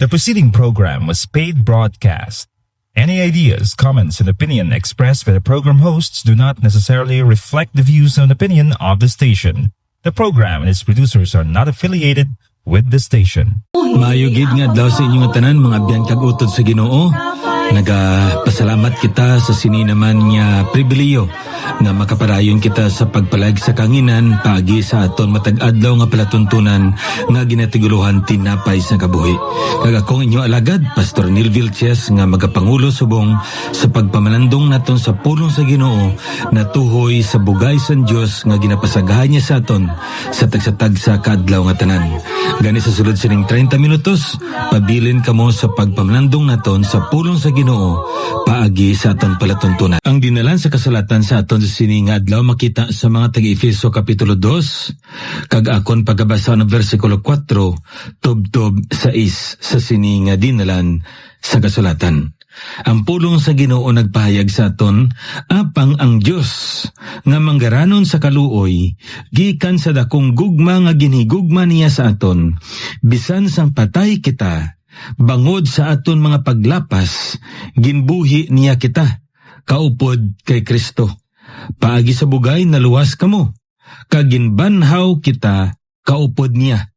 The preceding program was paid broadcast. Any ideas, comments, and opinion expressed by the program hosts do not necessarily reflect the views and opinion of the station. The program and its producers are not affiliated with the station. Mayugid nga daw sa inyong tanan mga biyan kag utod sa Ginoo. Nagapasalamat kita sa sini naman nga pribiliyo nga makapadayon kita sa pagpalag sa kanginan paagi sa aton matag adlaw nga palatuntunan nga ginatiguluhan tinapay sa kabuhi. Kag akong inyo alagad Pastor Neil Vilches nga magapangulo subong sa pagpamalandong naton sa pulong sa Ginoo na tuhoy sa bugay sang Dios nga ginapasagahan niya sa aton sa tagsatag sa kaadlaw nga tanan. Gani sa sulod sining 30 minutos, pabilin kamo sa pagpamalandong naton sa pulong sa Ginoo paagi sa aton palatuntunan. Ang dinalan sa kasulatan sa aton sa sining adlaw makita sa mga taga-Efeso kapitulo 2 kag akon pagabasa ng bersikulo 4 tubtob 6 sa sining dinalan sa kasulatan. Ang pulong sa Ginoo nagpahayag sa aton apang ang Dios nga manggaranon sa kaluoy gikan sa dakong gugma nga ginhigugma niya sa aton bisan sang patay kita bangod sa aton mga paglapas ginbuhi niya kita kaupod kay Kristo paagi sa bugay naluwas kamo kag ginbanhaw kita kaupod niya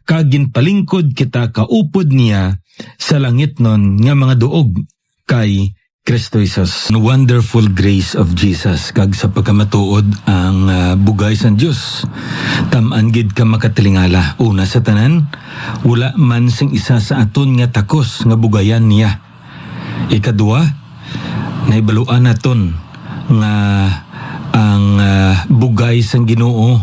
kag ginpalingkod kita kaupod niya sa langit nun nga mga duog kay Kristo Jesus. Wonderful grace of Jesus kag sa pagkamatuod ang bugay sang Dios. Tam-an gid ka makatilingala. Una sa tanan, wala man sing isa sa aton nga takos nga bugayan niya. Ikadua, naibaluan naton nga ang bugay sang Ginoo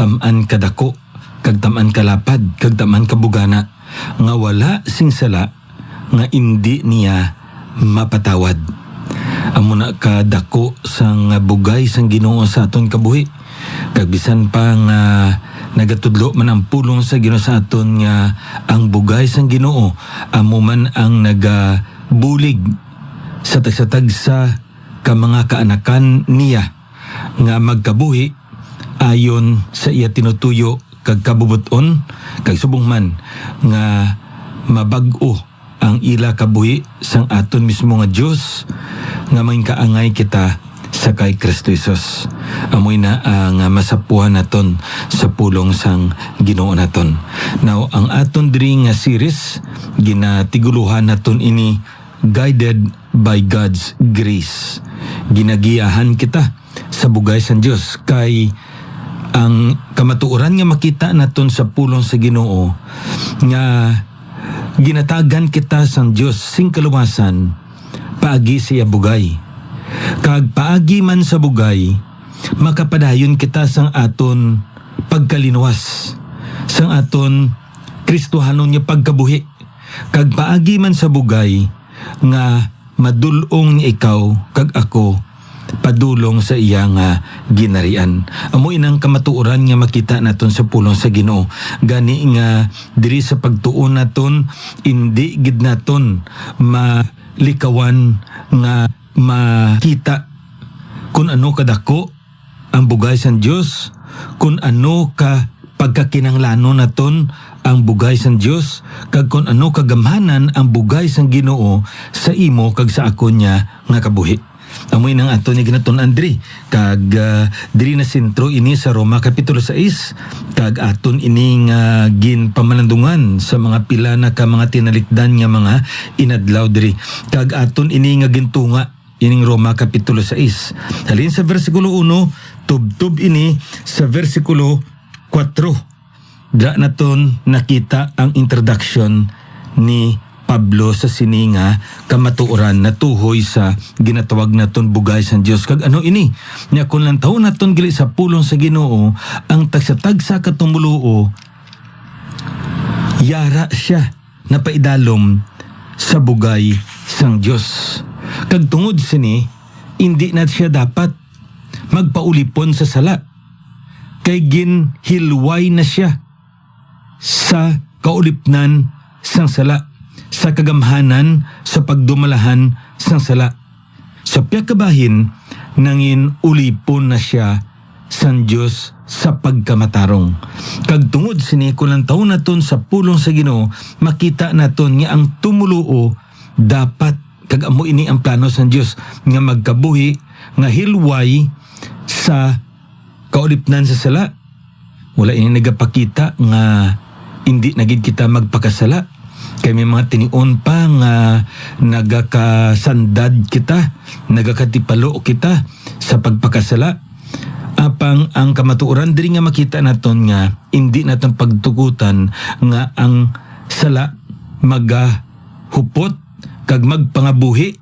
tam-an kadako kag tam-an kalapad kag tam-an kabugana nga wala sing sala nga indi niya mapatawad. Amo na kadako sang bugay sang Ginoo sa aton kabuhi. Kag bisan pa nga nagatudlo man ang pulong sa Ginoo sa aton nga ang bugay sang Ginoo amo man ang nagabulig sa tagsa-tagsa ka mga kaanakan niya nga magkabuhi ayon sa iya tinutuyo kag kabubuton kag subong man nga mabag-o ang ila kabuhi sang aton mismo nga Dios nga may kaangay kita sa kay Kristo Jesus. Amoy na ang masapuhan naton sa pulong sang Ginoo naton. Now ang aton diri nga series ginatiguluhan naton ini guided by God's grace. Ginagiyahan kita sa bugay sang Dios kay ang kamatuoran nga makita naton sa pulong sa Ginoo nga ginatagan kita sang Dios sing kaluwasan paagi siya bugay. Kag paagi man sa bugay, makapadayon kita sang aton pagkalinuwas, sang aton Kristohanon niya pagkabuhi. Kag paagi man sa bugay nga madulong ni ikaw kag ako padulong sa iya nga ginarian. Amo inang kamatuoran nga makita naton sa pulong sa Ginoo. Gani nga diri sa pagtuon naton indi gid naton malikawan nga makita kung ano kadako ang bugay sang Dios, kung ano ka pagkakinanglanon naton ang bugay sang Dios, kag kung ano kagamhanan ang bugay sang Ginoo sa imo kag sa ako niya nga kabuhi. Amoy nang ato ni ginaton Andri kag diri na sentro ini sa Roma kapitulo 6 kag aton ini nga ginpamalandungan sa mga pila na ka mga tinalikdan nga mga inadlaw diri kag aton ini nga gintunga ining Roma kapitulo 6 halin sa bersikulo 1 tubtob ini sa bersikulo 4 da naton nakita ang introduction ni Pablo sa sininga kamatuoran na tuhoy sa ginatawag naton bugay sang Dios kag ano ini nya kun lang taon naton gili sa pulong sa Ginoo ang tagsatagsa katumuluo yara siya na paidalom sa bugay sang Dios kag tungod sini indi na siya dapat magpaulipon sa sala kay ginhilway na siya sa kaulipnan sang sala sa kagamhanan sa pagdumalahan sang sala. Sa piyakabahin nangin ulipon na siya sang Dios sa pagkamatarong. Kag tungod sini kulang taon naton sa pulong sa Ginoo, makita naton nga ang tumuluo dapat kag amo ini ang plano sa Dios nga magkabuhi nga hilway sa kaulipnan sa sala. Wala ini nagapakita nga hindi nagid kita magpakasala. Kay may mga tinion pa nga nagakasandad kita, nagakatipalo kita sa pagpakasala. Apang ang kamatuoran diri nga makita naton nga hindi naton pagtugutan nga ang sala magahupot kag magpangabuhi,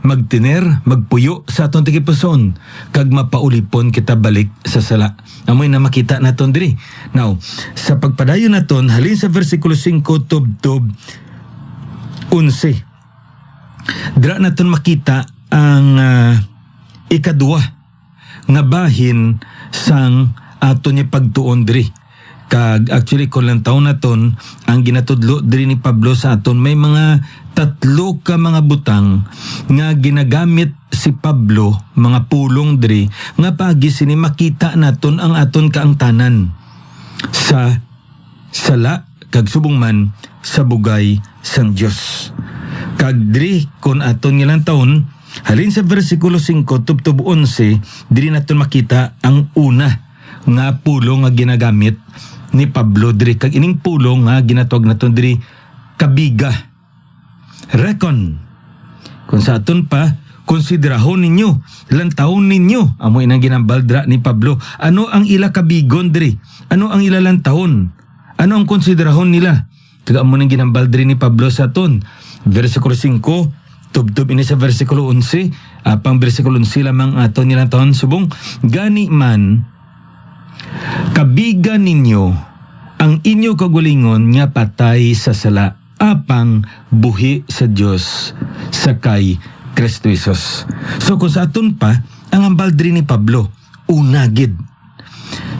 magtiner, magpuyo sa aton tigipuson kag mapaulipon kita balik sa sala. Amoy na makita naton diri. Now, sa pagpadayon naton halin sa bersikulo 5 tubtob 11. Dira naton makita ang ikadua nga bahin sang aton ni pagtuon diri. Kag actually kung lang taon naton ang ginatudlo diri ni Pablo sa aton may mga 3 ka mga butang nga ginagamit si Pablo, mga pulong diri nga pagi sini makita naton ang aton kaangtanan sa sala kag subong man sa bugay sang Dios. Kag diri kon aton nga lang taon halin sa bersikulo 5 tubtob 11 diri naton makita ang una nga pulong nga ginagamit ni Pablo diri kag ining pulong nga ginatawag naton diri kabiga. Reckon. Kung sa aton pa, konsiderahon ninyo, lantahon ninyo. Amo inang ginambaldra ni Pablo. Ano ang ila kabigon diri? Ano ang ila lantahon? Ano ang konsiderahon nila? Kaya amo nang ginambaldri ni Pablo sa aton. Versikulo 5, tubtob ini sa versikulo 11, apang versikulo 11 lamang aton nilang tahon subong. Gani man, kabiga ninyo ang inyo kagulingon nga patay sa sala apang buhi sa Dios sakay Kristo Jesus. So kung sa aton pa ang ambaldri ni Pablo unagid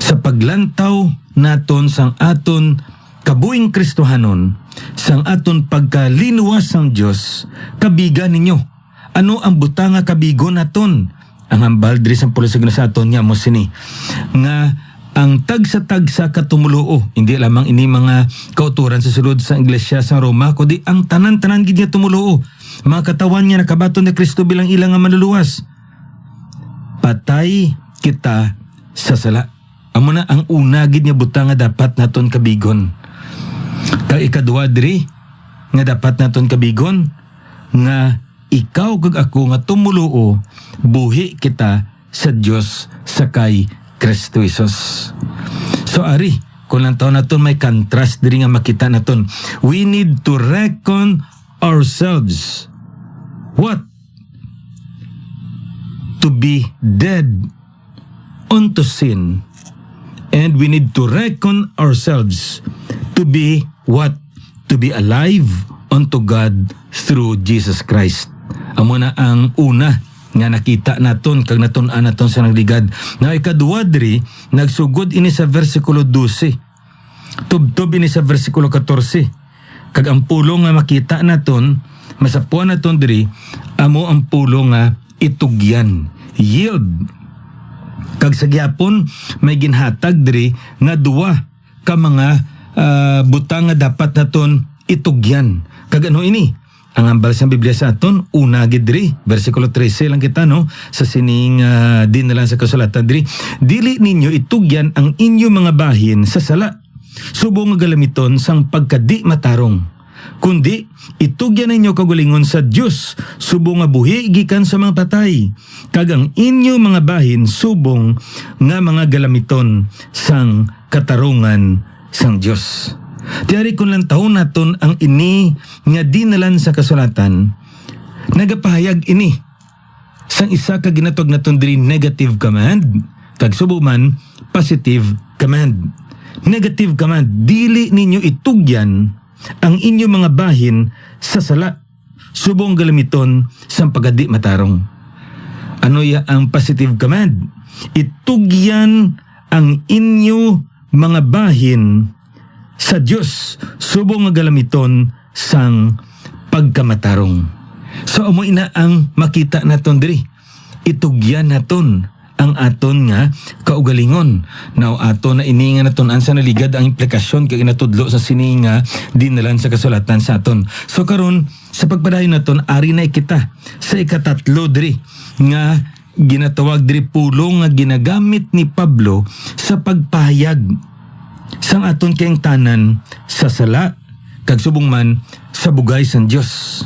sa paglantaw naton sang aton kabuing Kristohanon sang aton pagkalinuwas sang Dios kabiga ninyo. Ano ang butang nga kabigo naton? Ang ambaldri sang pulo sa aton nya mo sini nga ang tagsa-tagsa katumuluo, hindi lamang ini mga kauturan sa sulod sa Iglesia sa Roma, kundi ang tanan-tanan gid nga tumuluo. Mga katawan niya nakabaton ni Kristo bilang ilang nga manluluwas. Patay kita sa sala. Amo na ang una gid nga butang nga dapat naton kabigon. Kag ikadua diri nga dapat naton kabigon nga ikaw kag ako nga tumuluo, buhi kita sa Dios sakay Kristo Jesus. So ari, kung lang taon naton may contrast diri nga makita naton. We need to reckon ourselves. What? To be dead unto sin. And we need to reckon ourselves to be what? To be alive unto God through Jesus Christ. Amo na ang una nga nakita naton kag natun-an naton sa nagligad. Na ikadua diri nagsugod ini sa bersikulo 12. Tubtob ini sa bersikulo 14. Kag ang pulong nga makita naton, masapuan naton diri amo ang pulong nga itugyan, yield. Kag sa gyapon may ginhatag diri nga duwa ka mga butang nga dapat naton itugyan. Kag ano ini? Ang ambal sa Biblia sa aton, una gid diri, versikulo 13 lang kita no, sa sining din na lang sa kasulatan diri, dili ninyo itugyan ang inyo mga bahin sa sala, subong nga galamiton sang pagkadi matarong, kundi itugyan ninyo kagulingon sa Dios, subong nga buhi gikan sa mga patay, kag ang inyo mga bahin subong nga mga galamiton sang katarungan sang Dios. Tiyari kung lang taon naton ang ini nga dinalan sa kasulatan, nagapahayag ini sang isa ka ginatog naton diri negative command, kag subuman positive command. Negative command, dili ninyo itugyan ang inyo mga bahin sa sala, subong galamiton sang pagadi matarong. Ano ya ang positive command? Itugyan ang inyo mga bahin sa Dios, subong nga galamiton sang pagkamatarong. So amo ina ang makita naton diri. Itugyan naton ang aton nga kaugalingon. Now aton na ini nga naton ansa naligad ang implikasyon kay natudlo sa sini nga dinalan sa kasulatan sa aton. So karon sa pagpadayon naton ari na kita sa ikatatlo diri nga ginatawag diri pulong nga ginagamit ni Pablo sa pagpahayag sang aton kayang tanan sa sala kag subong man sa bugay sang Dios.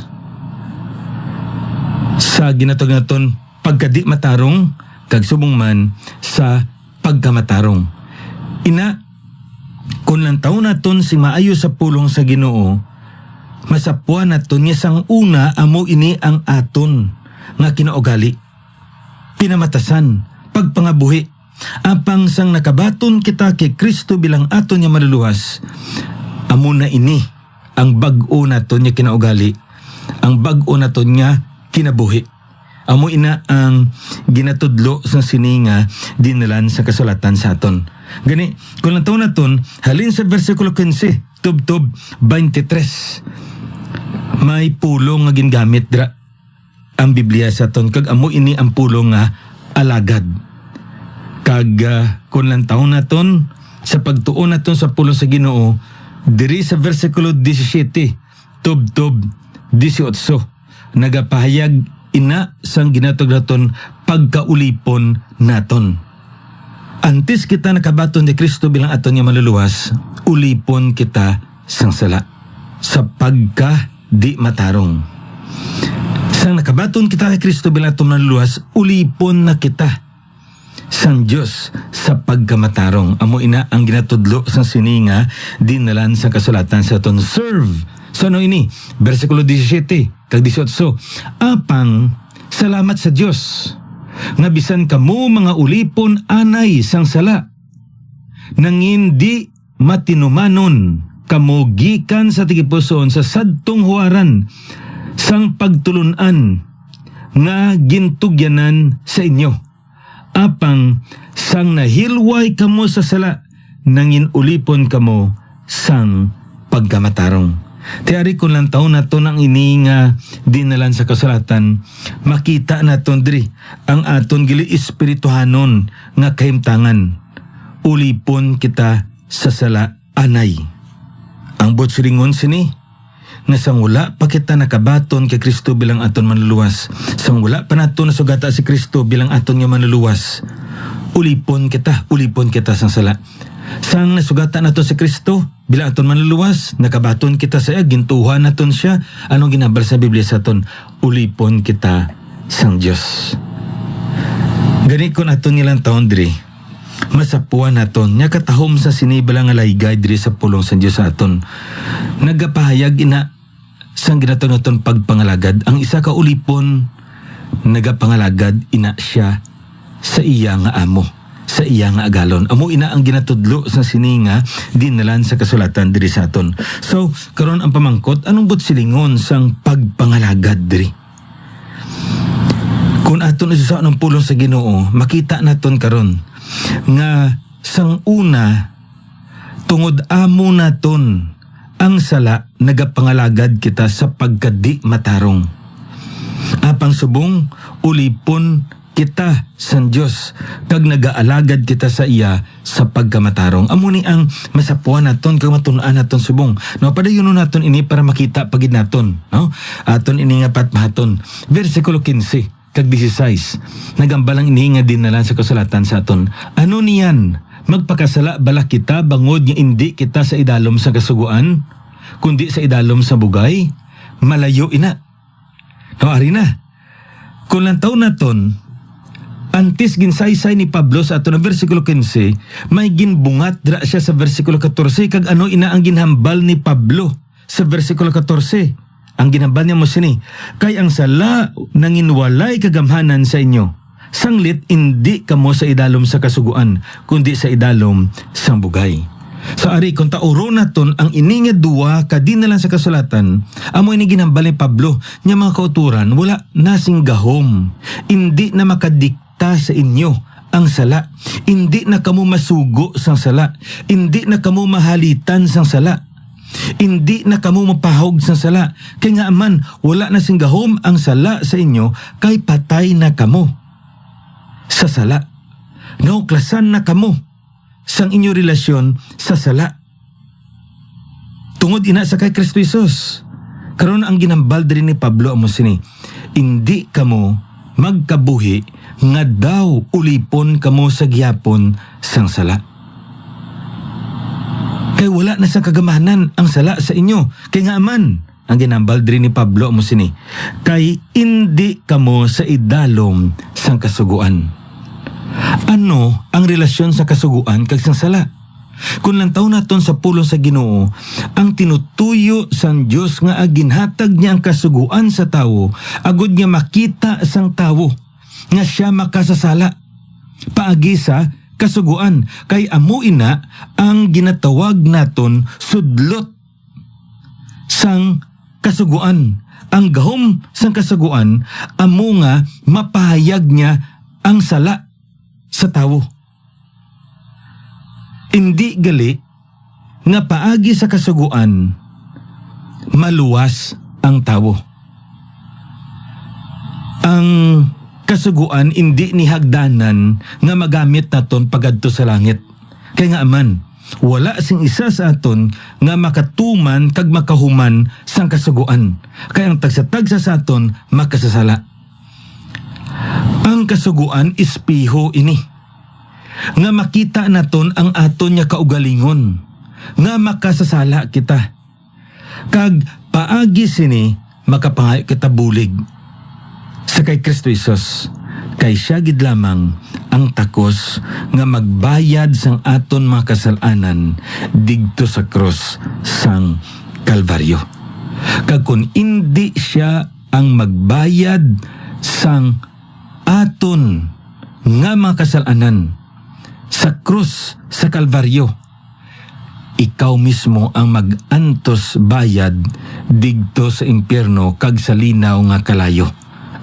Sa ginatawag naton pagkadi matarong kag subong man sa pagkamatarong. Ina kun lang taon naton si maayo sa pulong sa Ginoo, masapuan naton niya sang una amo ini ang aton nga kinaugali, pinamatasan, pagpangabuhi. Apang sang nakabaton kita kay Kristo bilang aton niya maluluwas, amo na ini ang bag-o naton niya kinaugali, ang bag-o naton niya kinabuhi. Amo ina ang ginatudlo sa sininga dinalan sa kasulatan sa aton. Gani, kung lang taon naton, halin sa versikulo 15, tub-tub 23, may pulong nga gingamit dira ang Biblia sa aton, kag amo ini ang pulong nga alagad. Kag kung lang taon naton, sa pagtuon naton sa pulong sa Ginoo, diri sa versikulo 17, tub-tub 18, nagapahayag ina sang ginatog naton pagkaulipon naton. Antes kita nakabaton ni Kristo bilang aton nga maluluwas, ulipon kita sang sala sa pagka di matarong. Sang nakabaton kita kay Kristo bilang aton maluluwas, ulipon na kita sang Dios sa pagkamatarong. Amo ina ang ginatudlo sang sininga dinalan sa kasulatan sa aton. Serve. So ano ini? Versikulo 17 kag 18. Apang salamat sa Dios nga bisan kamo mga ulipon anay sang sala, nang hindi matinumanon kamo gikan sa tigipuson sa sadtong huwaran sang pagtulunan nga gintugyanan sa inyo. Apang sang nahilway kamo sa sala, nangin ulipon kamo sang pagkamatarong. Tiari kung lang taon naton ang ini nga dinalan sa kasulatan, makita naton diri ang aton gili espirituhanon nga kahimtangan. Ulipon kita sa sala anay. Ang botsilingon sini, nga sang wala pa kita nakabaton kay Kristo bilang aton manluluwas, sang wala pa naton nasugata si Kristo bilang aton nga manluluwas, ulipon kita sang sala. Sang nasugatan nato si Kristo bilang aton manluluwas, nakabaton kita sa iya, gintuhan naton siya. Anong ginabal sa Biblia sa aton? Ulipon kita sang Dios. Gani kun aton nilang taon diri, masapuan naton nya katahom sa sinibalang nga laygay diri sa pulong sa Dios sa aton. Nagapahayag ina sang ginatawag naton pagpangalagad. Ang isa ka ulipon nagapangalagad ina siya sa iya nga amo, sa iya nga agalon. Amo ina ang ginatudlo sa sininga dinalan sa kasulatan diri sa aton. So karon ang pamangkot, anong silingon sang pagpangalagad diri? Kung aton isa ng pulong sa Ginoo, makita naton karon nga sang una tungod amo naton ang sala, nagapangalagad kita sa pagkadi matarong. Apang subong ulipon kita sa Dios kag nagaalagad kita sa iya sa pagkamatarong. Amo ni ang masapuan naton kag matun-an naton subong. No, padayon naton ini para makita pagid naton, no? Aton ini nga patmahaton. Versikulo 15 kag 16. Nagambalang ini nga dinalan sa kasulatan sa aton. Ano niyan? Magpakasala bala kita bangod nga indi kita sa idalom sa kasuguan, kundi sa idalom sa bugay? Malayo ina. No, ari na. Kung lang taon naton, antes ginsaysay ni Pablo sa ato na versikulo 15, may ginbungat dira siya sa versikulo 14, kag ano ina ang ginhambal ni Pablo sa versikulo 14. Ang ginhambal niya mo sini, kay ang sala nanginwalay kagamhanan sa inyo, sanglit hindi kamo sa idalom sa kasuguan, kundi sa idalom sa bugay. So ari kung tauro naton ang ini nga duwa kadinalan sa kasulatan, amo ini ginhambal ni Pablo nya mga kauturan, wala nasing gahom, hindi na makadikta sa inyo ang sala, hindi na kamo masugo sang sala, hindi na kamo mahalitan sang sala, hindi na kamo mapahog sang sala, kay nga man wala na sing gahom ang sala sa inyo, kay patay na kamo sa sala. nauklasan na kamo sang inyo relasyon sa sala. Tungod ina sa kay Kristo Jesus. Karon ang ginambal diri ni Pablo amo sini, hindi kamo magkabuhi nga daw ulipon kamo sa gihapon sang sala. Kay wala na sa kagamanan ang sala sa inyo. Kay nga aman, ang ginambal diri ni Pablo amo sini, kay hindi kamo sa idalom sang kasuguan. Ano ang relasyon sa kasuguan kag sang sala? Kung lantaw naton sa pulong sa Ginoo, ang tinutuyo sang Dios nga ginhatag niya ang kasuguan sa tawo, agud nga makita sang tawo nga siya makasasala paagi sa kasuguan. Kay amo ina ang ginatawag naton sudlot sang kasuguan. Ang gahom sang kasuguan amo nga mapahayag niya ang sala sa tawo. Hindi gali nga paagi sa kasuguan maluwas ang tawo. Ang kasuguan hindi ni hagdanan nga magamit naton pagadto sa langit. Kay nga aman, wala sing isa sa aton nga makatuman kag makahuman sang kasuguan. Kay ang tagsa-tagsa sa aton makasasala. Ang kasuguan ispiho ini nga makita naton ang aton nga kaugalingon, nga makasasala kita. Kag paagi sini makapangayo kita bulig sa kay Kristo Jesus. Kay siya gid lamang ang takos nga magbayad sang aton mga kasalanan digto sa krus sang Kalbaryo. Kag kung hindi siya ang magbayad sang aton nga mga kasalanan sa krus sa Kalbaryo, ikaw mismo ang mag-antos bayad digto sa impyerno kag sa linaw nga kalayo.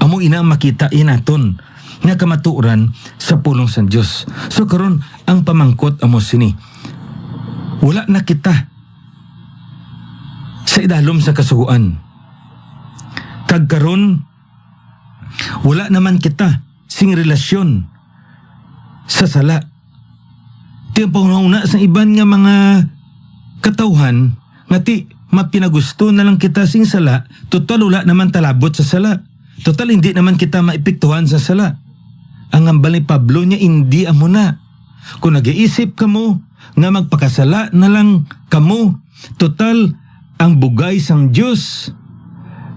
Amo ina makita inaton nga kamatuoran sa pulong sa Dios. So karon ang pamangkot amo sini, wala na kita sa idalom sa kasuguan. Kag karon wala naman kita sing relasyon sa sala. Tiyampaw na una sa iban nga mga katawhan nga ti mapinagusto na lang kita sing sala, total wala naman talabot sa sala. Total hindi naman kita maipiktuhan sa sala. Ang ambal ni Pablo niya hindi amo na. Kung nag-iisip kamo nga magpakasala na lang kamo, total ang bugay sang Dios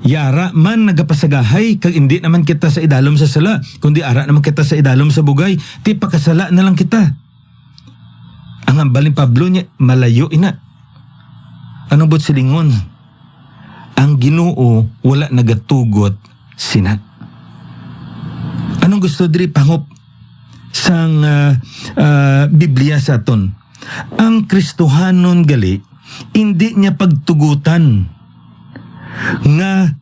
yara man nagapasagahay kag hindi naman kita sa idalom sa sala, kundi ara naman kita sa idalom sa bugay, ti pakasala na lang kita. Ang ambal ni Pablo niya malayo ina. Ano bot silingon? Ang Ginoo wala nagatugot sina. Anong gusto diri pangop sang Biblia sa aton? Ang Kristohanon gali hindi niya pagtugutan nga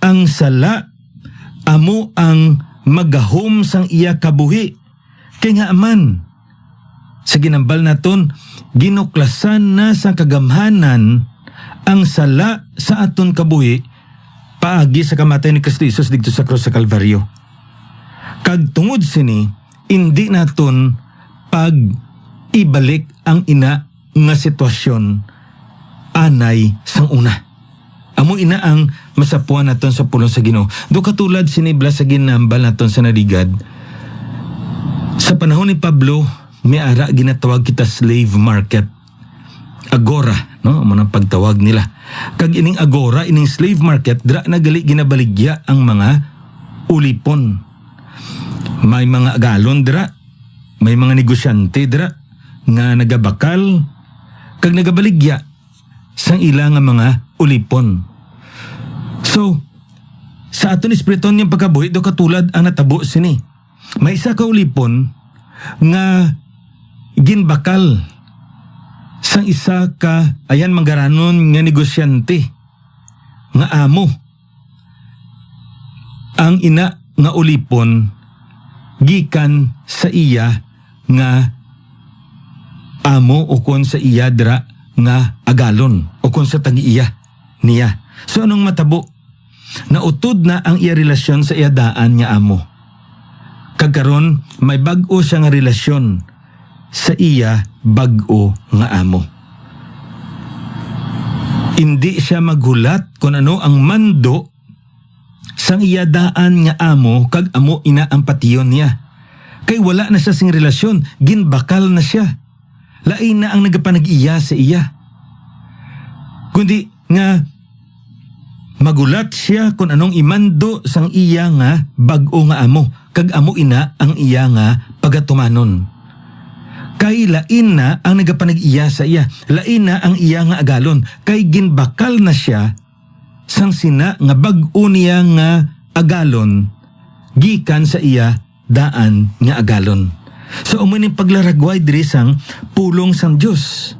ang sala amo ang magahom sang iya kabuhi. Kay nga aman sa ginambal naton, ginuklasan na sa kagamhanan ang sala sa aton kabuhi paagi sa kamatay ni Kristo Jesus dito sa krus sa Kalbaryo. Kag tungod sini, hindi naton pag ibalik ang ina nga sitwasyon anay sang una. Amo ina ang masapuan naton sa pulong sa Ginoo. Do katulad sinibla sa ginambal naton sa naligad. Sa panahon ni Pablo, may ara ginatawag kita slave market. Agora, no? Amo nang pagtawag nila. Kag ining agora, ining slave market, dira nagali ginabaligya ang mga ulipon. May mga agalon dira, may mga negosyante dira nga nagabakal kag nagabaligya sang ilang nga mga ulipon. So, sa aton espiriton niyang pagkabuhi do katulad ang natabo sini. May isa ka ulipon nga ginbakal sang isa ka ayan manggaranon nga negosyante nga amo. Ang ina nga ulipon gikan sa iya nga amo o kon sa iya dra nga agalon o kon sa tangi iya niya. So anong matabo? Nautod na ang iya relasyon sa iya daan nga amo. Kagkaron may bag-o siya nga relasyon sa iya bag-o nga amo. Hindi siya maghulat kung ano ang mando sang iya daan nga amo kag amo ina ang patiyon niya. Kay wala na siya sing relasyon, ginbakal na siya. Lain na ang nagapanag-iya sa iya. Kundi nga magulat siya kung anong imando sang iya nga bag-o nga amo kag amo ina ang iya nga pagatumanon. Kay lain na ang nagapanag-iya sa iya, lain na ang iya nga agalon, kay ginbakal na siya sang sina nga bag-o niya nga agalon gikan sa iya daan nga agalon. So umuning paglaragway diri sang pulong sang Dios.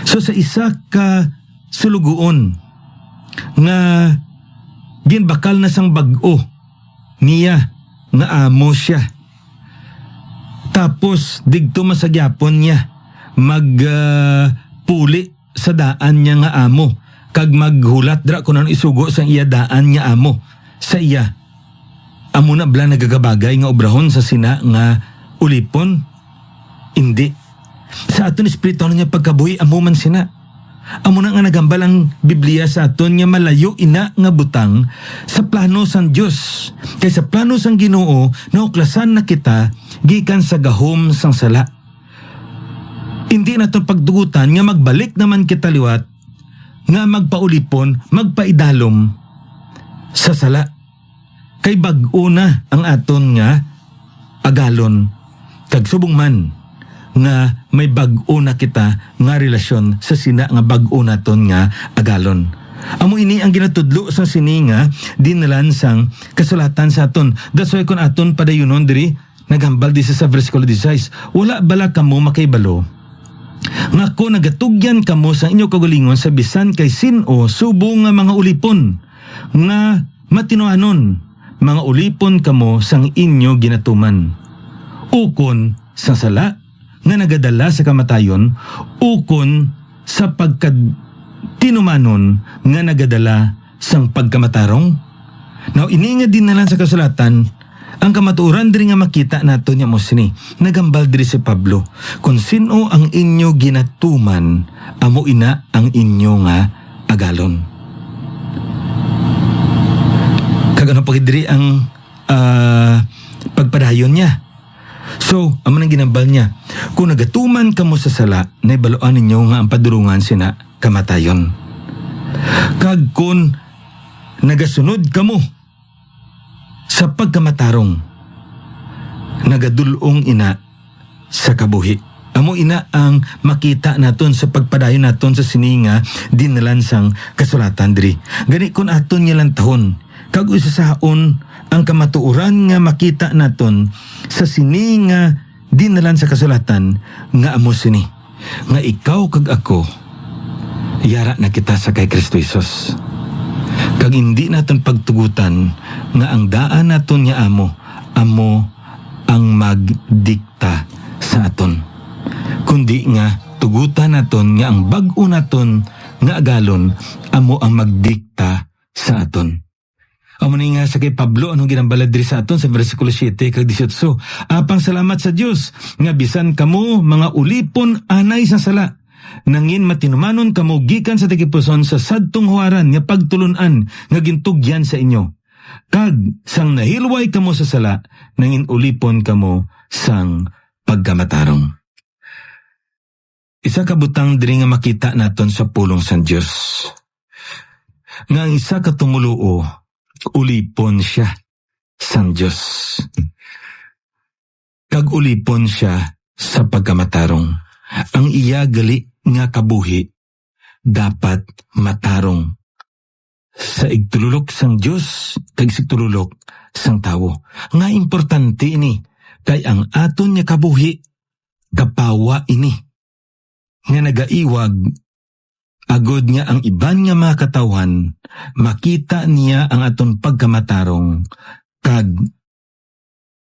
So sa isa ka sulugoon nga ginbakal na sang bag-o niya nga amo siya. Tapos digto masagyapon niya magpuli sa daan niya nga amo kag maghulat dra kung ano isugo sang iya daan nga amo sa iya. Amo na bala nagagabagay nga obrahon sa sina nga ulipon? Hindi. Sa aton espiritual niya pagkabuhi amo man sina. Amo na nga nagambal ang Biblia sa aton nga malayo ina nga butang sa plano sang Dios. Kay sa plano sang Ginoo nauklasan na kita gikan sa gahom sang sala. Hindi naton pagdugutan nga magbalik naman kita liwat nga magpaulipon, magpaidalom sa sala. Kay bag-o na ang aton nga agalon. Kag subong man nga may bag-o na kita nga relasyon sa sina nga bag-o naton nga agalon. Amo ini ang ginatudlo sa sini nga dinalan sang kasulatan sa aton. That's why kung aton padayunon diri naghambal di sa versikulo 16, wala bala kamo makaibalo nga ko nagatugyan kamo sa inyo kagalingon sa bisan kay sino subong nga mga ulipon nga matinuanon, mga ulipon kamo sang inyo ginatuman. Ukon sa sala nga nagadala sa kamatayon, ukon sa pagkatinumanon nga nagadala sang pagkamatarong. Now ini nga din nalan sa kasulatan ang kamatuoran diri nga makita nato niya mo sini. Nagambal diri si Pablo, kung sino ang inyo ginatuman, amo ina ang inyo nga agalon. Kagano pag diri ang pagpadayon niya. So, amo nang ginambal niya, kung nagatuman kamo sa sala, naibaloan ninyo nga ang padulungan sina kamatayon. Kag kung nagasunod kamo sa pagkamatarong, nagadulong ina sa kabuhi. Amo ina ang makita naton sa pagpadayon naton sa sininga dinalan sang kasulatan diri. Gani kun aton niya lang tahon, kag usasaon ang kamatuoran nga makita naton sa sininga dinalan sa kasulatan nga amo sini, nga ikaw kag ako yara na kita sa kay Kristo Jesus. Kag hindi naton pagtugutan nga ang daan naton nga amo ang magdikta sa aton. Kundi nga tugutan naton nga ang bag-o naton nga agalon amo ang magdikta sa aton. Amo ni nga sa kay Pablo anong ginambalad diri sa aton sa versikulo 7 kag 18. Apang salamat sa Dios nga bisan kamo mga ulipon anay sa sala, nangin matinumanon kamo gikan sa tigipuson sa sadtong huwaran nga pagtulunan nga gintugyan sa inyo. Kag sang nahilway kamo sa sala, nangin ulipon kamo sang pagkamatarong. Isa ka butang diri nga makita naton sa pulong sang Dios. Nga ang isa ka tumuluo, ulipon siya sang Dios. Kag ulipon siya sa pagkamatarong. Ang iya gali nga kabuhi dapat matarong sa igtululok sang Dios kag sigtululok sang tawo. Nga importante ini kay ang aton nga kabuhi kapawa ini nga nagaiwag agod nga ang iban nga mga katawhan makita niya ang aton pagkamatarong kag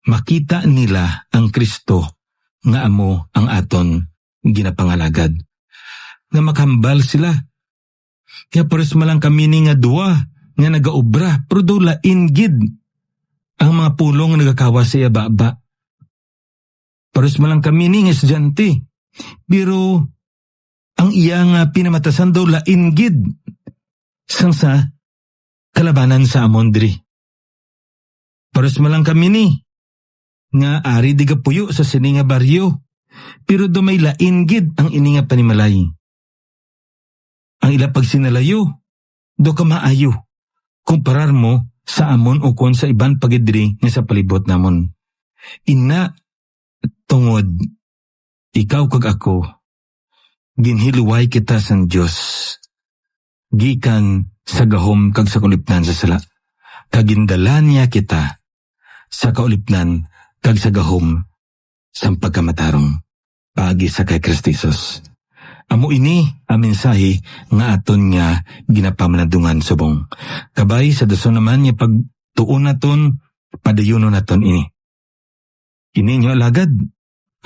makita nila ang Kristo nga amo ang aton ginapangalagad. Nga makambal sila. Kaya pares malang kami ni nga duwa nga nagaobra pero do lain gid ang mga pulong nagakawa sa baba. Paros malang kami ni nga estudyante. Pero ang iya nga pinamatasan daw lain gid sang sa kalabanan sa amon diri. Paros malang kami ni nga ari di puyo sa sini nga baryo. Pero dumay lain gid ang ini nga panimalay. Ang ila pagsinalayo, do ka maayo. Kumparar mo sa amon o kon sa iban pagidri nga sa palibot namon. Ina tungod ikaw kag ako, ginhiluway kita sang Dios. Gikan sa gahom kag sa kaulipnan sa sala. Kagindala niya kita sa kaulipnan kag sa gahom sang pagkamatarong paagi sa kay Kristo Jesus. Amo ini ang mensahe nga aton nga ginapamanadungan subong. Kabay sa dason naman nga pagtuon naton padayunon naton ini. Ini nyo alagad,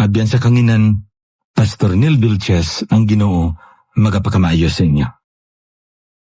abyan sa kanginan, Pastor Neil Vilches ang Ginoo magapakamaayos sa inyo.